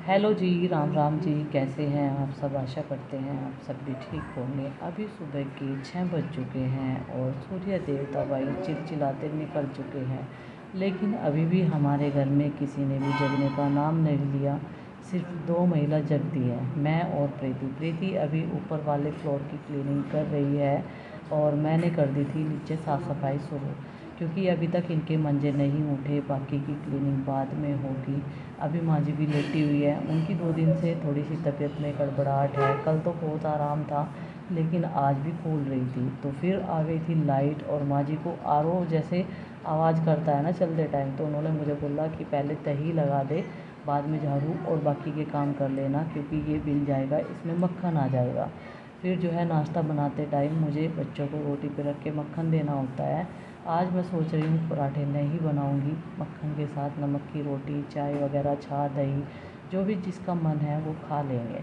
Hello जी, राम राम जी। कैसे हैं आप सब? आशा करते हैं आप सब भी ठीक होंगे। अभी सुबह के 6 बज चुके हैं और सूर्य देवता भाई चिलचिलाते निकल चुके हैं, लेकिन अभी भी हमारे घर में किसी ने भी जगने का नाम नहीं लिया। सिर्फ 2 महिला जगती है, मैं और प्रीति। प्रीति अभी ऊपर वाले फ्लोर की क्लीनिंग कर रही है और मैंने कर दी थी नीचे साफ़ सफाई शुरू, क्योंकि अभी तक इनके मंजे नहीं उठे। बाकी की क्लीनिंग बाद में होगी। अभी माँ जी भी लेटी हुई है। उनकी 2 दिन से थोड़ी सी तबीयत में गड़बड़ाहट है। कल तो बहुत आराम था, लेकिन आज भी फूल रही थी। तो फिर आ गई थी लाइट और माँ जी को आरओ जैसे आवाज़ करता है ना चलते टाइम, तो उन्होंने मुझे बोला कि पहले दही लगा दे, बाद में झाड़ू और बाकी के काम कर लेना, क्योंकि ये बिल जाएगा, इसमें मक्खन आ जाएगा। फिर जो है नाश्ता बनाते टाइम मुझे बच्चों को रोटी पे रख के मक्खन देना होता है। आज मैं सोच रही हूँ पराठे नहीं बनाऊँगी, मक्खन के साथ नमक की रोटी, चाय वगैरह, छा, दही, जो भी जिसका मन है वो खा लेंगे।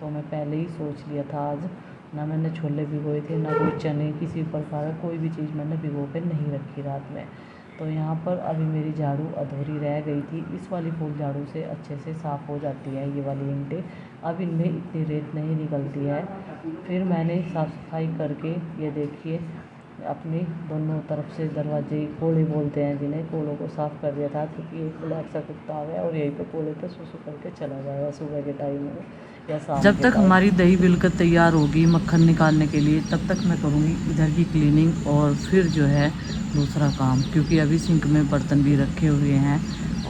तो मैं पहले ही सोच लिया था। आज ना मैंने छोले भिगोए थे, ना कोई चने, किसी प्रकार का कोई भी चीज़ मैंने भिगो कर नहीं रखी रात में। तो यहाँ पर अभी मेरी झाड़ू अधूरी रह गई थी। इस वाली फूल झाड़ू से अच्छे से साफ़ हो जाती है ये वाली ईंटें। अब इनमें इतनी रेत नहीं निकलती है। फिर मैंने साफ़ सफाई करके, ये देखिए, अपनी दोनों तरफ से दरवाजे, कोले बोलते हैं जिन्हें, कोलों को साफ़ कर दिया था, क्योंकि एक ब्लैक सा कुत्ता आ गया और यहीं पे कोले पे सुसु करके चला जाएगा सुबह के टाइम में या शाम जब के तक टाइम। हमारी दही बिल्कुल तैयार होगी मक्खन निकालने के लिए, तब तक मैं करूँगी इधर की क्लीनिंग और फिर जो है दूसरा काम, क्योंकि अभी सिंक में बर्तन भी रखे हुए हैं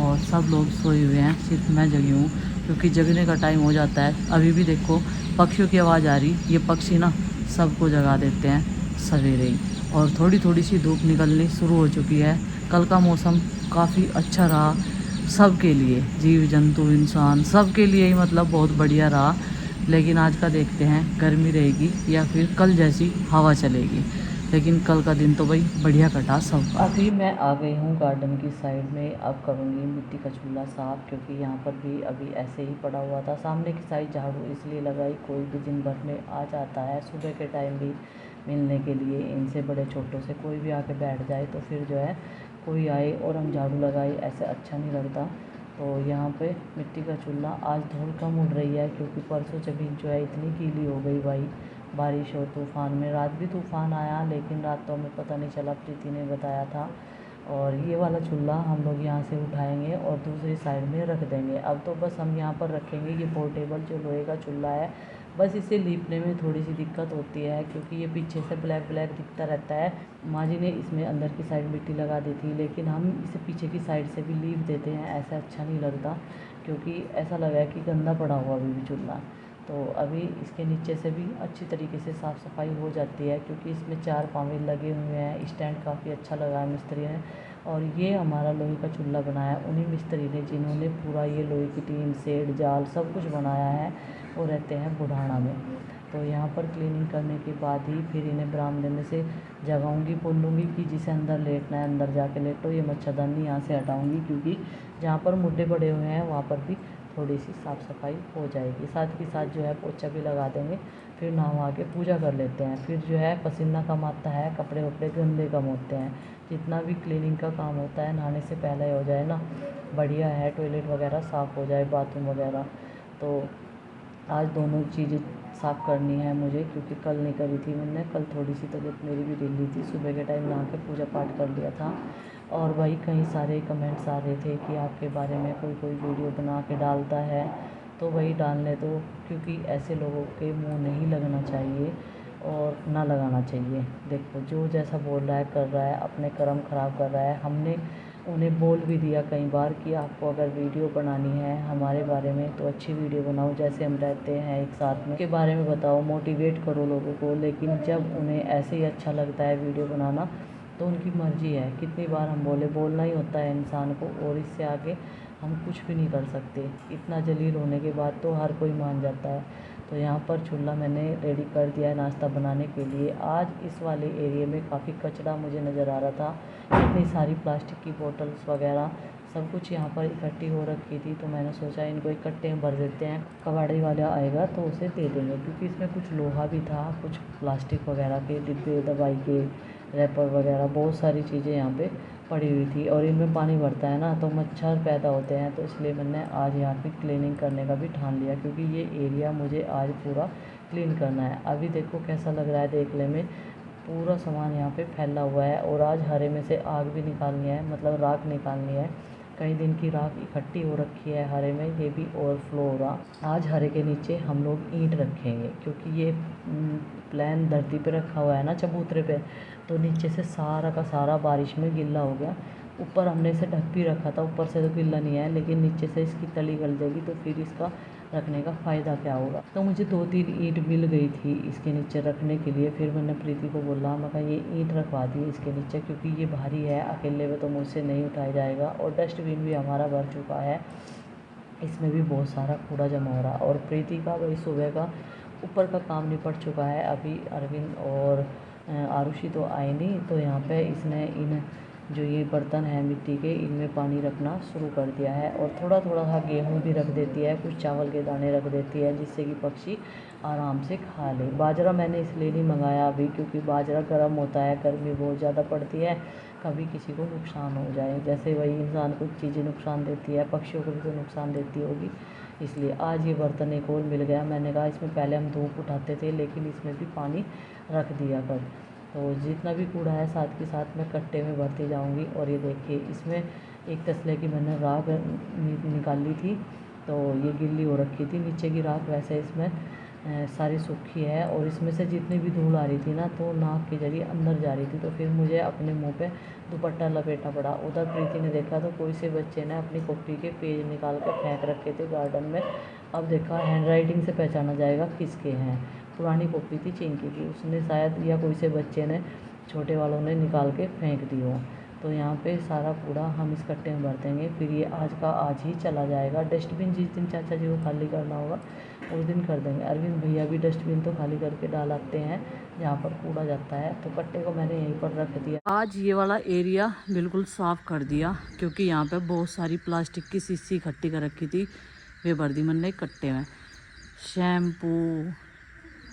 और सब लोग सोए हुए हैं, सिर्फ मैं जगी हूँ, क्योंकि जगने का टाइम हो जाता है। अभी भी देखो पक्षियों की आवाज़ आ रही, ये पक्षी ना सबको जगा देते हैं सवेरे ही। और थोड़ी थोड़ी सी धूप निकलनी शुरू हो चुकी है। कल का मौसम काफ़ी अच्छा रहा सबके लिए, जीव जंतु इंसान सबके लिए ही, मतलब बहुत बढ़िया रहा। लेकिन आज का देखते हैं गर्मी रहेगी या फिर कल जैसी हवा चलेगी। लेकिन कल का दिन तो भाई बढ़िया कटा सबका। अभी मैं आ गई हूँ गार्डन की साइड में। अब करूँगी मिट्टी का चूल्हा साफ़, क्योंकि यहाँ पर भी अभी ऐसे ही पड़ा हुआ था। सामने की साइड झाड़ू इसलिए लगाई, कोई भी दिन भर में आ जाता है सुबह के टाइम भी मिलने के लिए। इनसे बड़े छोटों से कोई भी आके बैठ जाए तो फिर जो है कोई आए और हम झाड़ू लगाए, ऐसे अच्छा नहीं लगता। तो यहाँ पे मिट्टी का चूल्हा। आज धूल कम उड़ रही है, क्योंकि परसों ज़मीन जो है इतनी गीली हो गई भाई, बारिश और तूफ़ान में। रात भी तूफ़ान आया, लेकिन रात तो हमें पता नहीं चला, प्रीति ने बताया था। और ये वाला चूल्हा हम लोग यहाँ से उठाएंगे और दूसरी साइड में रख देंगे। अब तो बस हम यहाँ पर रखेंगे ये पोर्टेबल जो लोहे का चूल्हा है। बस इसे लीपने में थोड़ी सी दिक्कत होती है, क्योंकि ये पीछे से ब्लैक ब्लैक दिखता रहता है। माँ जी ने इसमें अंदर की साइड मिट्टी लगा दी थी, लेकिन हम इसे पीछे की साइड से भी लीप देते हैं, ऐसा अच्छा नहीं लगता, क्योंकि ऐसा लगा है कि गंदा पड़ा हुआ अभी भी चूल्हा। तो अभी इसके नीचे से भी अच्छी तरीके से साफ़ सफाई हो जाती है, क्योंकि इसमें 4 पाँवे लगे हुए हैं। स्टैंड काफ़ी अच्छा लगा है मिस्त्री ने। और ये हमारा लोहे का चूल्हा बनाया उन्हीं मिस्त्री ने जिन्होंने पूरा ये लोहे की टीन, सेड, जाल सब कुछ बनाया है। वो रहते हैं बुढ़ाना में। तो यहाँ पर क्लीनिंग करने के बाद ही फिर इन्हें बरामदे में से जगाऊंगी, बोलूँगी कि जिसे अंदर लेटना है अंदर जाके लेटो। ये मच्छरदानी यहाँ से हटाऊँगी, क्योंकि जहाँ पर मुड्ढे पड़े हुए हैं वहाँ पर भी थोड़ी सी साफ़ सफाई हो जाएगी। साथ ही साथ जो है पोछा भी लगा देंगे। फिर नहा के पूजा कर लेते हैं। फिर जो है पसीना कम आता है, कपड़े वपड़े गंदे कम होते हैं। जितना भी क्लीनिंग का काम होता है नहाने से पहले हो जाए ना, बढ़िया है। टॉयलेट वगैरह साफ़ हो जाए, बाथरूम वगैरह। तो आज दोनों चीज़ें साफ़ करनी है मुझे, क्योंकि कल नहीं करी थी मैंने। कल थोड़ी सी तबीयत मेरी भी ढीली थी, सुबह के टाइम नहा के पूजा पाठ कर लिया था। और भाई कई सारे कमेंट्स आ रहे थे कि आपके बारे में कोई कोई वीडियो बना के डालता है, तो वही डालने दो, क्योंकि ऐसे लोगों के मुंह नहीं लगना चाहिए और ना लगाना चाहिए। देखो जो जैसा बोल रहा है कर रहा है, अपने कर्म ख़राब कर रहा है। हमने उन्हें बोल भी दिया कई बार कि आपको अगर वीडियो बनानी है हमारे बारे में तो अच्छी वीडियो बनाओ, जैसे हम रहते हैं एक साथ में, के बारे में बताओ, मोटिवेट करो लोगों को। लेकिन जब उन्हें ऐसे ही अच्छा लगता है वीडियो बनाना, तो उनकी मर्ज़ी है। कितनी बार हम बोलना ही होता है इंसान को, और इससे आगे हम कुछ भी नहीं कर सकते। इतना जलील होने के बाद तो हर कोई मान जाता है। तो यहाँ पर चूल्हा मैंने रेडी कर दिया है नाश्ता बनाने के लिए। आज इस वाले एरिया में काफ़ी कचरा मुझे नज़र आ रहा था। इतनी सारी प्लास्टिक की बोतल्स वगैरह सब कुछ यहाँ पर इकट्ठी हो रखी थी, तो मैंने सोचा इनको इकट्ठे में भर देते हैं। कबाड़ी वाला आएगा तो उसे दे देंगे, क्योंकि इसमें कुछ लोहा भी था, कुछ प्लास्टिक वगैरह के डिब्बे, दवाई के रैपर वगैरह, बहुत सारी चीज़ें यहाँ पे पड़ी हुई थी और इनमें पानी भरता है ना तो मच्छर पैदा होते हैं, तो इसलिए मैंने आज यहाँ पे क्लीनिंग करने का भी ठान लिया, क्योंकि ये एरिया मुझे आज पूरा क्लीन करना है। अभी देखो कैसा लग रहा है देखने में, पूरा सामान यहाँ पे फैला हुआ है। और आज हरे में से आग भी निकालनी है, मतलब राख निकालनी है। कई दिन की राख इकट्ठी हो रखी है हरे में, ये भी ओवरफ्लो हो रहा। आज हरे के नीचे हम लोग ईंट रखेंगे, क्योंकि ये प्लान धरती पे रखा हुआ है ना चबूतरे पे, तो नीचे से सारा का सारा बारिश में गीला हो गया। ऊपर हमने इसे ढक भी रखा था, ऊपर से तो गीला नहीं है, लेकिन नीचे से इसकी तली गल जाएगी तो फिर इसका रखने का फ़ायदा क्या होगा। तो मुझे 2-3 ईंट मिल गई थी इसके नीचे रखने के लिए। फिर मैंने प्रीति को बोला, मैं कहा ये ईंट रखवा दी इसके नीचे, क्योंकि ये भारी है, अकेले में तो मुझसे नहीं उठाया जाएगा। और डस्टबिन भी हमारा भर चुका है, इसमें भी बहुत सारा कूड़ा जमा हो रहा। और प्रीति का वही सुबह का ऊपर का काम निपट चुका है। अभी अरविंद और आरुषि तो आए नहीं, तो यहाँ पे इसने इन जो ये बर्तन है मिट्टी के, इनमें पानी रखना शुरू कर दिया है। और थोड़ा थोड़ा सा गेहूँ भी रख देती है, कुछ चावल के दाने रख देती है, जिससे कि पक्षी आराम से खा ले। बाजरा मैंने इसलिए नहीं मंगाया अभी, क्योंकि बाजरा गर्म होता है, गर्मी बहुत ज़्यादा पड़ती है, कभी किसी को नुकसान हो जाए। जैसे वही इंसान कुछ चीज़ें नुकसान देती है, पक्षियों को भी तो नुकसान देती होगी। इसलिए आज ये बर्तन एक और मिल गया। मैंने कहा इसमें पहले हम धूप उठाते थे, लेकिन इसमें भी पानी रख दिया कर। तो जितना भी कूड़ा है साथ के साथ मैं कट्टे में भरती जाऊंगी। और ये देखिए, इसमें एक तसले की मैंने राख निकाली थी, तो ये गिल्ली हो रखी थी नीचे की राख। वैसे इसमें सारी सूखी है, और इसमें से जितनी भी धूल आ रही थी ना, तो नाक के जरिए अंदर जा रही थी, तो फिर मुझे अपने मुंह पे दुपट्टा लपेटना पड़ा। उधर प्रीति ने देखा तो कोई से बच्चे ने अपनी कॉपी के पेज निकाल कर फेंक रखे थे गार्डन में। अब देखा, हैंड राइटिंग से पहचाना जाएगा किसके हैं। पुरानी कॉपी थी चिंकी की, उसने शायद या कोई से बच्चे ने, छोटे वालों ने निकाल के फेंक दी हो। तो यहाँ पे सारा कूड़ा हम इस कट्टे में भर देंगे, फिर ये आज का आज ही चला जाएगा। डस्टबिन जिस दिन चाचा जी को खाली करना होगा उस दिन कर देंगे। अरविंद भैया भी डस्टबिन तो खाली करके डाल आते हैं जहाँ पर कूड़ा जाता है, तो कट्टे को मैंने यहीं पर रख दिया। आज ये वाला एरिया बिल्कुल साफ़ कर दिया, क्योंकि यहाँ पे बहुत सारी प्लास्टिक की शीशी इकट्ठी कर रखी थी, वे भर दी मैंने कट्टे में। शैम्पू,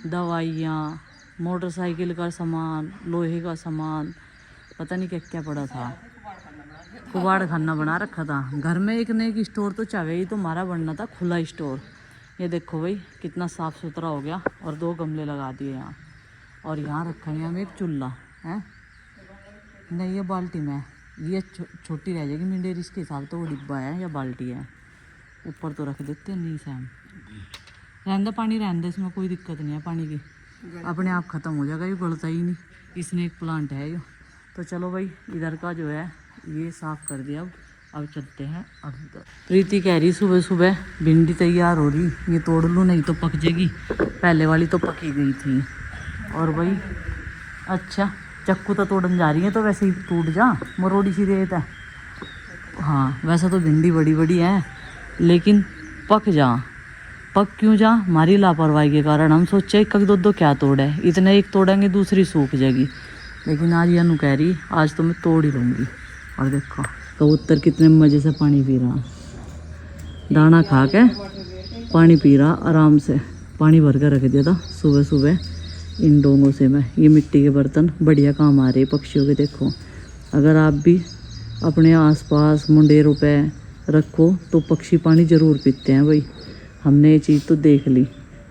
दवाइयाँ, मोटरसाइकिल का सामान, लोहे का सामान, पता नहीं क्या क्या पड़ा था। कुबाड़ खाना बना रखा था घर में। एक न एक स्टोर तो चाहे ही तो हमारा बनना था, खुला स्टोर। ये देखो भाई कितना साफ़ सुथरा हो गया। और 2 गमले लगा दिए यहाँ। और यहाँ रखेंगे हम एक चूल्हा है, नहीं ये बाल्टी में, ये छोटी रह जाएगी मिंडेर, इसके हिसाब तो वो डिब्बा है या बाल्टी है। ऊपर तो रख देते हैं, नहीं सैम रहने पानी रहने, इसमें कोई दिक्कत नहीं है पानी की, अपने आप ख़त्म हो जाएगा, ये गलता ही नहीं। इसने एक प्लांट है ये। तो चलो भाई, इधर का जो है ये साफ़ कर दिया। अब चलते हैं अब इधर। प्रीति कह रही सुबह सुबह भिंडी तैयार हो रही, ये तोड़ लूँ नहीं तो पक जाएगी, पहले वाली तो पकी गई थी। और भाई अच्छा, चक्कू तो तोड़न जा रही है, तो वैसे ही टूट जा, मरोड़ी सी रेत है। हाँ वैसे तो भिंडी बड़ी बड़ी है, लेकिन पक क्यों जा, हमारी लापरवाही के कारण। हम सोचे 1-2 क्या तोड़े, इतने एक तोड़ेंगे दूसरी सूख जाएगी। लेकिन आज यह कह रही आज तो मैं तोड़ ही लूँगी। और देखो कबूतर कितने मज़े से पानी पी रहा, दाना खा के पानी पी रहा आराम से। पानी भर कर रख दिया था सुबह सुबह इन डोंगों से मैं। ये मिट्टी के बर्तन बढ़िया काम आ रहे पक्षियों के। देखो अगर आप भी अपने आसपास मुंडेरों पे रखो तो पक्षी पानी ज़रूर पीते हैं भाई। हमने ये चीज़ तो देख ली।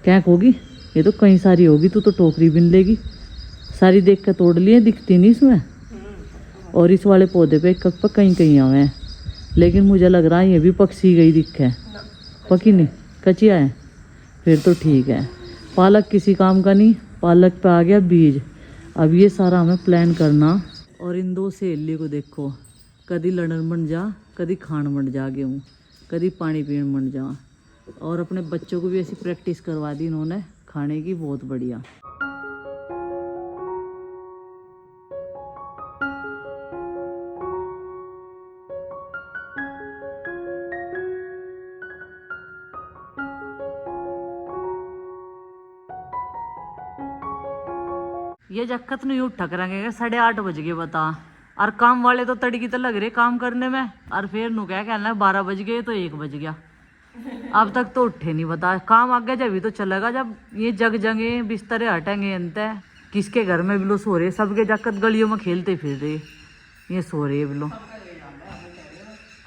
क्या होगी ये तो कई सारी होगी, तू तो टोकरी बिन लेगी। सारी देख कर तोड़ लिए, दिखती नहीं इसमें। और इस वाले पौधे पे एक कहीं कहीं आए हैं, लेकिन मुझे लग रहा है ये भी पक्षी गई दिख है, पकी नहीं कचिया है। फिर तो ठीक है। पालक किसी काम का नहीं, पालक पे आ गया बीज। अब ये सारा हमें प्लान करना। और इन 2 सहेली को देखो, कभी लड़न बन जा, कभी खान बन जा गेहूँ, कभी पानी पीने बन जा। और अपने बच्चों को भी ऐसी प्रैक्टिस करवा दी इन्होंने खाने की, बहुत बढ़िया। ये जक्कत नहीं उठा करेंगे, 8:30 बज गए बता। और काम वाले तो तड़की तो लग रहे काम करने में। और फिर नु क्या कहना 12 बज गए तो 1 बज गया, अब तक तो उठे नहीं बता। काम आगे जब भी तो चलेगा जब ये जग जंगे बिस्तरे हटेंगे। अंत किसके घर में बिलो सो रहे, सबके जक्कत गलियों में खेलते फिर रहे। ये सो रही है बिल्लो।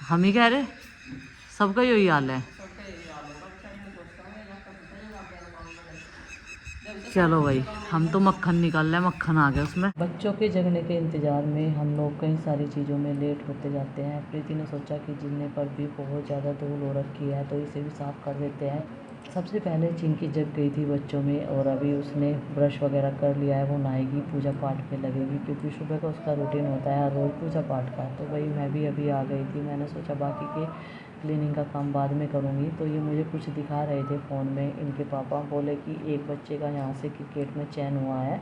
हम ही कह रहे सबका यही हाल है। चलो भाई हम तो मक्खन निकाल रहे हैं, मक्खन आ गया उसमें। बच्चों के जगने के इंतज़ार में हम लोग कई सारी चीज़ों में लेट होते जाते हैं। प्रीति ने सोचा कि जिन्ने पर भी बहुत ज़्यादा धूल हो रखी है तो इसे भी साफ़ कर देते हैं। सबसे पहले चिंकी जग गई थी बच्चों में और अभी उसने ब्रश वगैरह कर लिया है। वो नहाएगी, पूजा पाठ में लगेगी क्योंकि सुबह का उसका रूटीन होता है रोज़ पूजा पाठ का। तो भाई मैं भी अभी आ गई थी। मैंने सोचा बाकी के क्लीनिंग का काम बाद में करूँगी। तो ये मुझे कुछ दिखा रहे थे फ़ोन में। इनके पापा बोले कि एक बच्चे का यहाँ से क्रिकेट में चयन हुआ है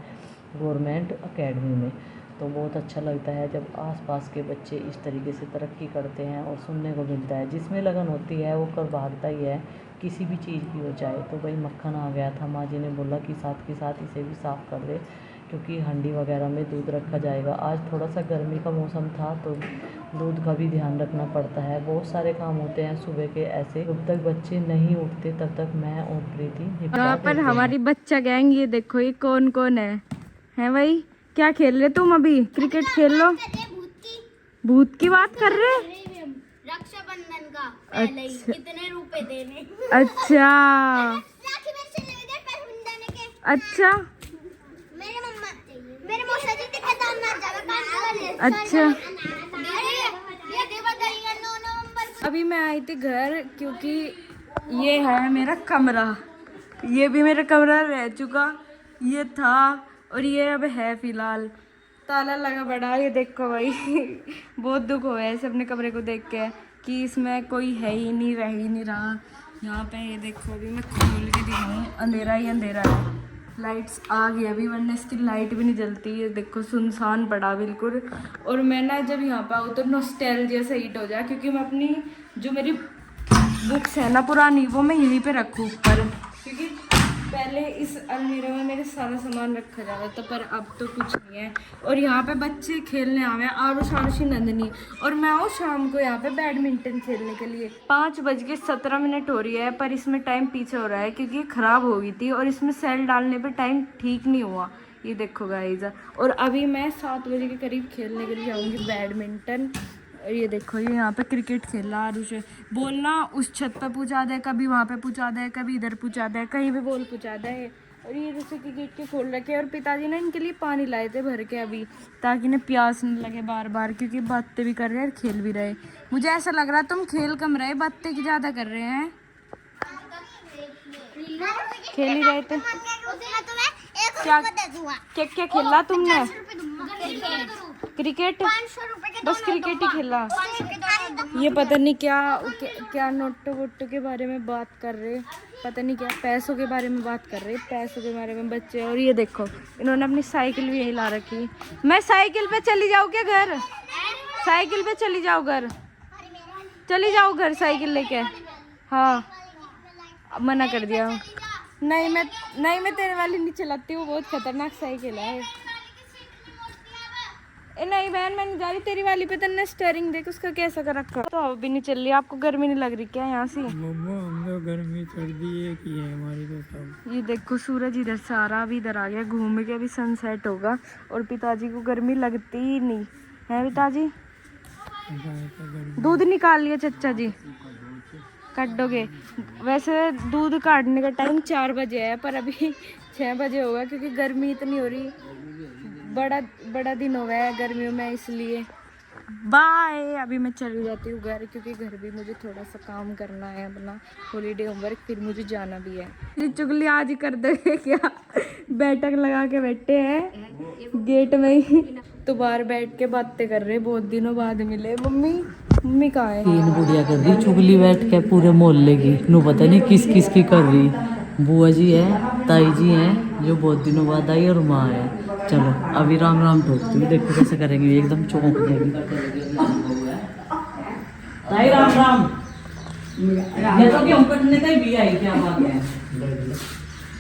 गवर्नमेंट एकेडमी में। तो बहुत अच्छा लगता है जब आसपास के बच्चे इस तरीके से तरक्की करते हैं और सुनने को मिलता है। जिसमें लगन होती है वो कर भागता ही है, किसी भी चीज़ की हो जाए। तो भाई मक्खन आ गया था। माँ जी ने बोला कि साथ के साथ इसे भी साफ़ कर दे क्योंकि हंडी वगैरह में दूध रखा जाएगा। आज थोड़ा सा गर्मी का मौसम था तो दूध का भी ध्यान रखना पड़ता है। बहुत सारे काम होते हैं सुबह के ऐसे। जब तक बच्चे नहीं उठते तब तक मैं और प्रीति यहाँ पर हमारी बच्चा गैंग, ये देखो ये कौन कौन है भाई? क्या खेल रहे तुम? अभी क्रिकेट खेल लो। भूत की बात कर रहे? रक्षाबंधन का पहले ही कितने रुपए देने। अच्छा अच्छा मेरे मौसा जी के दाम ना जावे। अच्छा। ये बताइए 9 नवंबर। अभी मैं आई थी घर क्योंकि ये है मेरा कमरा। ये भी मेरा कमरा रह चुका, ये था और ये अब है फिलहाल। ताला लगा पड़ा। ये देखो भाई बहुत दुख हुआ है अपने कमरे को देख के कि इसमें कोई है ही नहीं, रह ही नहीं रहा। यहाँ पे ये देखो अभी मैं खोल के दिखाऊँ, अंधेरा ही अंधेरा है। लाइट्स आ गई अभी, वरना इसकी लाइट भी नहीं जलती। ये देखो सुनसान पड़ा बिल्कुल। और मैं ना जब यहाँ पे आऊँ तो नॉस्टैल्जिया से हिट हो जाए क्योंकि मैं अपनी जो मेरी बुक्स है ना पुरानी वो मैं यहीं पे रखूँ ऊपर, क्योंकि पहले इस अलमीरा में मेरे सारा सामान रखा जाता था पर अब तो कुछ नहीं है। और यहाँ पे बच्चे खेलने आवे आरुष आरुषी नंदनी, और मैं आऊँ शाम को यहाँ पे बैडमिंटन खेलने के लिए। 5:17 हो रही है पर इसमें टाइम पीछे हो रहा है क्योंकि ये ख़राब हो गई थी और इसमें सेल डालने पे टाइम ठीक नहीं हुआ। ये देखो गाइस। और अभी मैं 7 बजे के करीब खेलने के लिए जाऊँगी बैडमिंटन। और ये देखो ये यहाँ पे क्रिकेट खेल रहा आरुष। बोलना उस छत पे पहुँचा दे, कभी वहाँ पे पहुँचा दे, कभी इधर पहुँचा दे, कहीं भी बॉल पहुँचा दे। और ये जैसे कि गेट के खोल रखे। और पिताजी ने इनके लिए पानी लाए थे भर के अभी, ताकि इन्हें प्यास नहीं लगे बार बार, क्योंकि बातें भी कर रहे हैं और खेल भी रहे। मुझे ऐसा लग रहा है तुम खेल कम रहे, बातें की ज़्यादा कर रहे हैं। खेल ही रहे थे। क्या क्या क्या खेला तुमने? क्रिकेट? बस क्रिकेट ही खेला। ये पता नहीं क्या नोटो वोटो के बारे में बात कर रहे, पता नहीं क्या पैसों के बारे में बात कर रहे, पैसों के बारे में बच्चे। और ये देखो इन्होंने अपनी साइकिल भी यही ला रखी। मैं साइकिल पे चली जाऊँ क्या घर? साइकिल पे चली जाओ घर, चली जाओ घर साइकिल लेके। हाँ मना कर दिया। नहीं मैं तेरे वाली नहीं चलाती हूँ, बहुत खतरनाक साइकिल है। नहीं बहन मैं नहीं जा रही, तेरी वाली पे तन्ने स्टीयरिंग देख उसका कैसा कर रखा। तो अब भी नहीं चल रही। आपको गर्मी नहीं लग रही क्या यहाँ से? हम तो गर्मी सर्दी एक ही है हमारी तो सब। ये देखो सूरज इधर से आ रहा, अभी इधर आ गया घूम के, अभी सनसेट होगा। और पिताजी को गर्मी लगती ही नहीं है। पिताजी दूध निकाल लिया चचा जी, काट दोगे? वैसे दूध काटने का टाइम 4 बजे है पर अभी 6 बजे होगा क्योंकि गर्मी इतनी हो रही। बड़ा दिन हो गया है गर्मियों में, इसलिए बाय। अभी मैं चली जाती हूँ घर क्योंकि घर भी मुझे थोड़ा सा काम करना है अपना हॉलीडे होमवर्क, फिर मुझे जाना भी है। ये चुगली आज ही कर दोगे क्या? बैठक लगा के बैठे हैं गेट में ही, तो बाहर बैठ के बातें कर रहे, बहुत दिनों बाद मिले। मम्मी कहाँ है? तीन बुढ़िया कर रही चुगली बैठ के पूरे मोहल्ले की। नु पता नहीं किस किस की कर रही। बुआ जी है, ताई जी हैं जो बहुत दिनों बाद आई, और माँ है। चलो अभी राम राम ठोकती हूँ, देखो कैसे करेंगे, एकदम चौंक जाएगी। ताई राम राम। ये तो गेहूं कटने का ही भी आई, क्या बात है?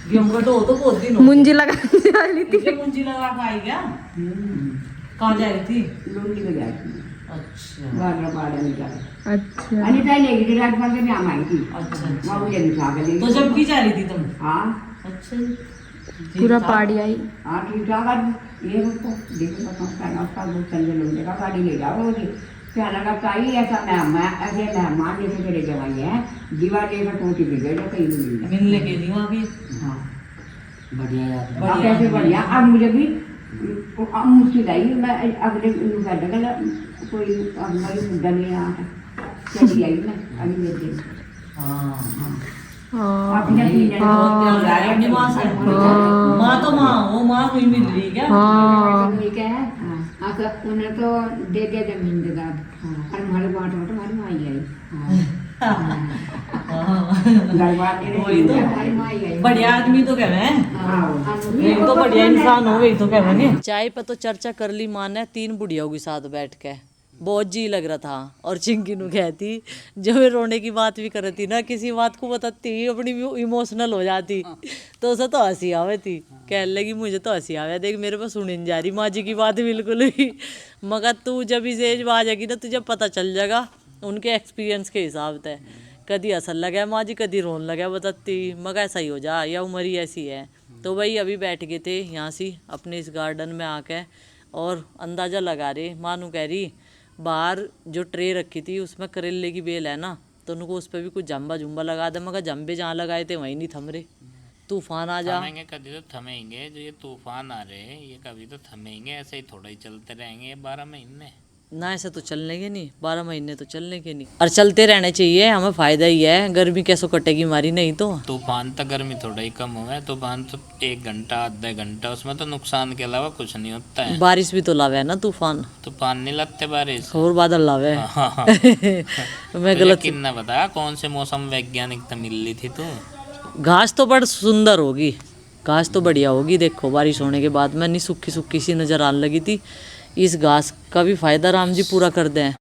गेहूं कटो तो बहुत दिन हो। मुंजी लगा जा रही थी। मुंजी लगा के आई क्या? कहाँ जा रही थी? लुंडी में जा रही थी। अच्छा अच्छा तो जब की जा रही थी तुम? हाँ अच्छा पूरा पहाड़ी आई। हाँ ठीक ठाक आज ये उसको देखो कहना उसका वो चंगे लोग देखा गाड़ी ले जाओ जी क्या लगा चाहिए ऐसा ऐसे मेहमान जैसे चले जवाई है दीवार लेकर टूटी भी गए कहीं नहीं मिल मिलने के लिए वहाँ भी हाँ बढ़िया यार अब कैसे बढ़िया अब मुझे भी अब मुश्किल आई मैं अगले कर देगा कोई अब मेरी मुद्दा नहीं आता चली आई मैं अगले दिन हाँ अपने माँ तो माँ वो माँ कोई मिल रही क्या उन्हें तो दे दिया जमीन के बाद और हमारे बांट बांट हमारी माँ ही आई वही तो हमारी माँ ही आई बढ़िया आदमी तो कह रहे हैं एक तो बढ़िया इंसान हो वही तो कह रहे हैं। चाय पर तो चर्चा कर ली माँ ने 3 बुढ़ियों के साथ बैठ के बहुत जी लग रहा था। और चिंकी नु कहती जब मैं रोने की बात भी कर रही थी ना किसी बात को बताती अपनी इमोशनल हो जाती तो उसे तो हंसी आवे थी कहने लगी मुझे तो हंसी आवे देख मेरे पास सुनी नहीं जा रही माँ जी की बात बिल्कुल भी मगर तू जब इस एज में आ जाएगी ना तुझे पता चल जाएगा उनके एक्सपीरियंस के हिसाब से कभी हंसन लगा माँ जी कभी रोन लगा बताती मगर ऐसा ही हो जा या उम्र ही ऐसी है। तो भाई अभी बैठ गए थे यहाँ से अपने इस गार्डन में आके और अंदाज़ा लगा रहे मानू कह रही बाहर जो ट्रे रखी थी उसमें करेले की बेल है ना तो उनको उस पर भी कुछ जम्बा जुम्बा लगा दे मगर जम्बे जहाँ लगाए थे वहीं नहीं थम रहे। तूफान आ जा थमेंगे कभी तो थमेंगे जो ये तूफान आ रहे हैं ये कभी तो थमेंगे ऐसे ही थोड़ा ही चलते रहेंगे ये 12 महीने ना ऐसे तो चलने के नहीं 12 महीने तो चलने के नहीं और चलते रहने चाहिए हमें फायदा ही है गर्मी कैसे कटेगी हमारी नहीं तो तूफान तो गर्मी थोड़ा ही कम हुआ है तूफान तो 1 घंटा आधा घंटा उसमें तो नुकसान के अलावा कुछ नहीं होता है। बारिश भी तो लावे है ना तूफान नहीं लगते बारिश और बादल लावे हाँ। मैं गलत कितना बताया कौन से मौसम वैज्ञानिक तो मिल रही थी तो घास तो बड़ सुंदर होगी घास तो बढ़िया होगी देखो बारिश होने के बाद में नहीं सूखी सूखी सी नजर आने लगी थी इस घास का भी फायदा राम जी पूरा कर दें।